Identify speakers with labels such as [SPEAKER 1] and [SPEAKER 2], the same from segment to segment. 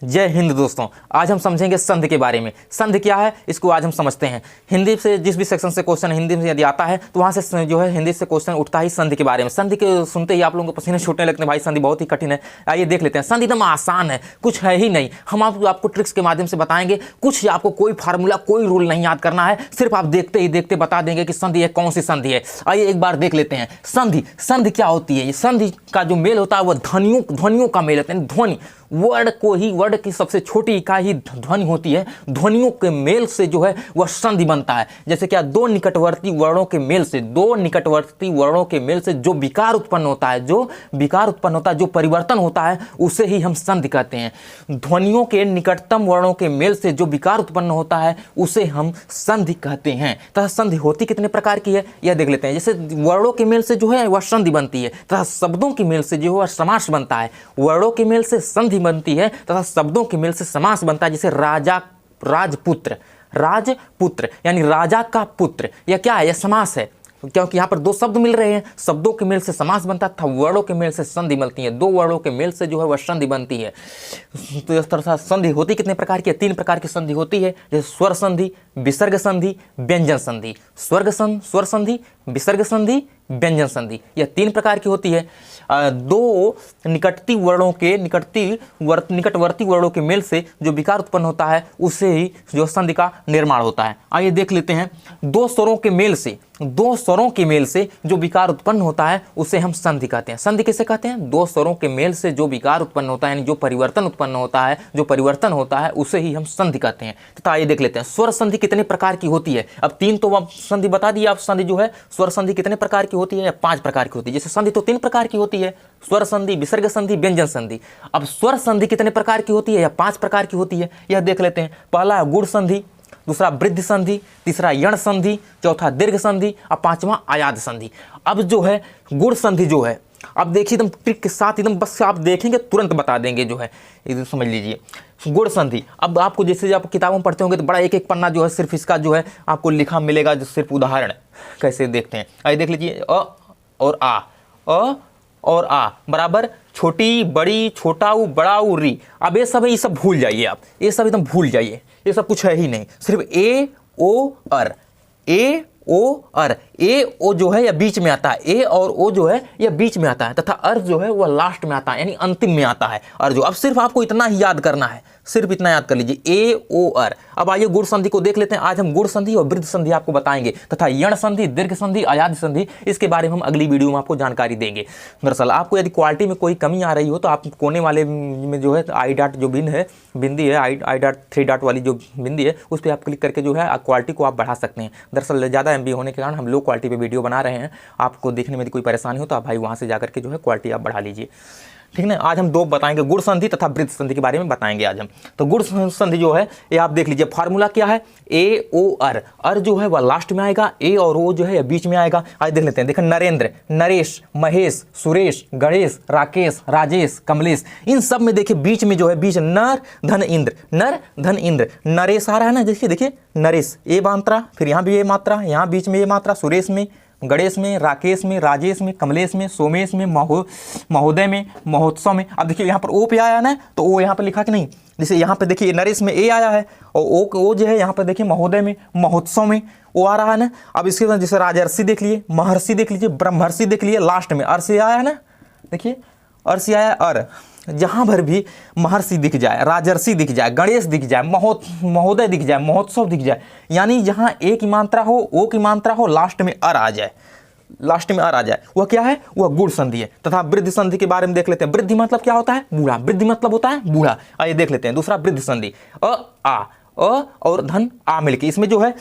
[SPEAKER 1] जय हिंद दोस्तों। आज हम समझेंगे संधि के बारे में। संधि क्या है इसको आज हम समझते हैं। हिंदी से जिस भी सेक्शन से क्वेश्चन हिंदी में यदि आता है तो वहाँ से जो है हिंदी से क्वेश्चन उठता ही संधि के बारे में। संधि के सुनते ही आप लोगों को पसीने छूटने लगते हैं, भाई संधि बहुत ही कठिन है। आइए देख लेते हैं। संधि एकदम आसान है, कुछ है ही नहीं। हम आपको ट्रिक्स के माध्यम से बताएंगे। कुछ आपको कोई फार्मूला कोई रूल नहीं याद करना है, सिर्फ आप देखते ही देखते बता देंगे कि संधि है कौन सी संधि है। आइए एक बार देख लेते हैं। संधि क्या होती है। संधि का जो मेल होता है वह ध्वनियों का मेल होता है। ध्वनि वर्ड की सबसे छोटी इकाई ही ध्वनि होती है। ध्वनियों के मेल से जो है वह संधि बनता है। जैसे क्या दो निकटवर्ती वर्णों के मेल से जो विकार उत्पन्न होता है, जो परिवर्तन होता है, उसे ही हम संधि कहते हैं। ध्वनियों के निकटतम वर्णों के मेल से जो विकार उत्पन्न होता है उसे हम संधि कहते हैं। तथा संधि होती कितने प्रकार की है यह देख लेते हैं। जैसे वर्णों के मेल से जो है वह संधि बनती है तथा शब्दों के मेल से जो है समास बनता है। वर्णों के मेल से संधि बनती है तथा शब्दों के मेल से समास बनता है। जैसे राजपुत्र यानी राजा का पुत्र, यह क्या है, यह समास है क्योंकि यहाँ पर दो शब्द मिल रहे हैं। शब्दों के मेल से समास बनता था, वर्णों के मेल से संधि बनती है। दो वर्णों के मेल से जो है वह संधि बनती है। तो इस तरह से संधि होती कितने प्रकार की है, तीन प्रकार की संधि होती है। जैसे स्वर संधि, विसर्ग संधि, व्यंजन संधि। स्वर संधि, विसर्ग संधि, व्यंजन संधि, यह तीन प्रकार की होती है। दो निकटवर्ती वर्णों के मेल से जो विकार उत्पन्न होता है उसे ही जो संधि का निर्माण होता है। आइए देख लेते हैं। दो स्वरों के मेल से जो विकार उत्पन्न होता है उसे हम संधि कहते हैं। संधि किसे कहते हैं, दो स्वरों के मेल से जो विकार उत्पन्न होता है यानी जो परिवर्तन उत्पन्न होता है, जो परिवर्तन होता है उसे ही हम संधि कहते हैं। तथा आइए देख लेते हैं स्वर संधि कितने प्रकार की होती है। अब तीन तो अब संधि बता दी। अब संधि जो है स्वर संधि कितने प्रकार की होती है, या 5 प्रकार की होती है। जैसे संधि तो 3 प्रकार की होती है, स्वर संधि, विसर्ग संधि, व्यंजन संधि। अब स्वर संधि कितने प्रकार की होती है या 5 प्रकार की होती है यह देख लेते हैं। पहला है गुण संधि, दूसरा वृद्धि संधि, तीसरा यण संधि, चौथा दीर्घ संधि और पांचवा आयाद संधि। अब जो है गुण संधि जो है, अब देखिए एकदम ट्रिक के साथ, एकदम बस आप देखेंगे तुरंत बता देंगे जो है, एकदम समझ लीजिए। गुण संधि, अब आपको जैसे आप किताबों में पढ़ते होंगे तो बड़ा एक एक पन्ना जो है सिर्फ इसका जो है आपको लिखा मिलेगा, जो सिर्फ उदाहरण कैसे देखते हैं। आइए देख लीजिए। अ और आ बराबर छोटी बड़ी छोटा उ बड़ा उ री। अब ये सब भूल जाइए, आप ये सब एकदम भूल जाइए, ये सब कुछ है ही नहीं। सिर्फ ए ओ अर, ए ओ अर। ए ओ जो है यह बीच में आता है, ए और ओ जो है यह बीच में आता है तथा अर जो है वह लास्ट में आता है यानी अंतिम में आता है। और जो अब सिर्फ आपको इतना ही याद करना है, सिर्फ इतना याद कर लीजिए, ए ओ अर। अब आइए गुण संधि को देख लेते हैं। आज हम गुण संधि और वृद्धि संधि आपको बताएंगे तथा यण संधि, दीर्घ संधि, आयाद संधि, इसके बारे में हम अगली वीडियो में आपको जानकारी देंगे। दरअसल आपको यदि क्वालिटी में कोई कमी आ रही हो तो आप कोने वाले में जो है आई डॉट जो बिंदी है, आई डॉट 3 डॉट वाली जो बिंदी है उस पर आप क्लिक करके जो है क्वालिटी को आप बढ़ा सकते हैं। दरअसल ज़्यादा MB होने के कारण हम लो क्वालिटी पे वीडियो बना रहे हैं। आपको देखने में कोई परेशानी हो तो आप भाई वहाँ से जाकर के जो है क्वालिटी आप बढ़ा लीजिए, ठीक है। आज हम दो बताएंगे, गुण संधि तथा वृद्धि संधि के बारे में बताएंगे आज हम। तो गुण संधि जो है ये आप देख लीजिए। फार्मूला क्या है, ए ओ अर। अर जो है वह लास्ट में आएगा, ए और ओ जो है बीच में आएगा। आज देख लेते हैं। देखिए नरेंद्र, नरेश, महेश, सुरेश, गणेश, राकेश, राजेश, कमलेश, इन सब में देखिए बीच में जो है बीच नर धन इंद्र। नरेश आ रहा है ना, देखिए नरेश ए मात्रा, फिर यहाँ भी ए मात्रा, यहाँ बीच में ए मात्रा, सुरेश में, गणेश में, राकेश में, राजेश में, कमलेश में, सोमेश में, महोदय में, महोत्सव में। अब देखिए यहाँ पर ओ पे आया ना तो ओ यहाँ पर लिखा कि नहीं। जैसे यहाँ पे देखिए नरेश में ए आया है और ओ जो है यहाँ पर देखिए महोदय में, महोत्सव में ओ आ रहा है ना। अब इसके बाद जैसे राजर्षि देख लिए, महर्षि देख लीजिए, ब्रह्मर्षि देख लिए, लास्ट में अर्षि आया है ना। देखिए अर्षि आया, अर जहाँ भर भी महर्षि दिख जाए, राजर्षि दिख जाए, गणेश दिख जाए, महोदय दिख जाए, महोत्सव दिख जाए, यानी जहाँ ए की मात्रा हो, ओ की मात्रा हो, लास्ट में अर आ जाए, वह क्या है, वह गुण संधि है। तथा वृद्धि संधि के बारे में देख लेते हैं। वृद्धि मतलब क्या होता है, बूढ़ा। वृद्धि मतलब होता है बूढ़ा। आइए देख लेते हैं। दूसरा वृद्धि संधि, अ और धन आ मिलके, इसमें जो है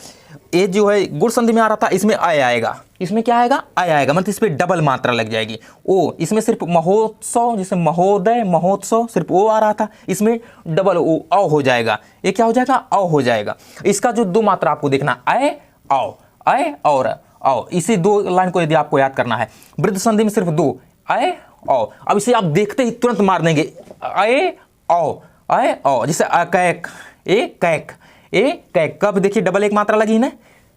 [SPEAKER 1] ए जो है गुण संधि में आ रहा था, इसमें आय आएगा। इसमें क्या आएगा, आय आएगा, मतलब इस पर डबल मात्रा लग जाएगी। ओ इसमें सिर्फ महोत्सव, जैसे महोदय, महोत्सव, सिर्फ ओ आ रहा था, इसमें डबल ओ औ हो जाएगा। ये क्या हो जाएगा, औ हो जाएगा। इसका जो 2 मात्रा आपको देखना, आय औ, आय और औ, इसी 2 लाइन को यदि आपको याद करना है। वृद्धि संधि में सिर्फ 2, आय औ। अब इसे आप देखते ही तुरंत मार देंगे, आय औ, आय औ। जैसे कैक, ए कैक, कब देखिए डबल एक मात्रा लगी है ना,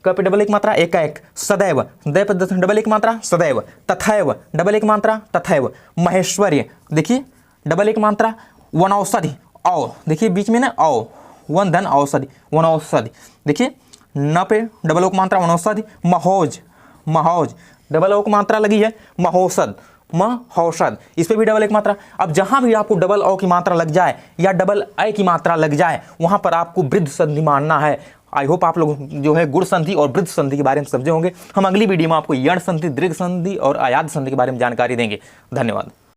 [SPEAKER 1] कब पे डबल एक मात्रा, एक कैक। सदैव, दय पे डबल एक मात्रा, सदैव। तथैव, डबल एक मात्रा, तथैव। महेश्वर्य, देखिए डबल एक मात्रा। वनौषधि, औ, देखिए बीच में ना औ, वन धन औषधि, वनौषधि। देखिए न पे डबल ओक मात्रा वनौषधि, महोज, महौज डबल ओक मात्रा लगी है, महोषध, महौषध, इस पे भी डबल एक मात्रा। अब जहां भी आपको डबल औ की मात्रा लग जाए या डबल ऐ की मात्रा लग जाए वहां पर आपको वृद्ध संधि मानना है। आई होप आप लोग जो है गुण संधि और वृद्ध संधि के बारे में समझे होंगे। हम अगली वीडियो में आपको यण संधि, दीर्घ संधि और अयाद संधि के बारे में जानकारी देंगे। धन्यवाद।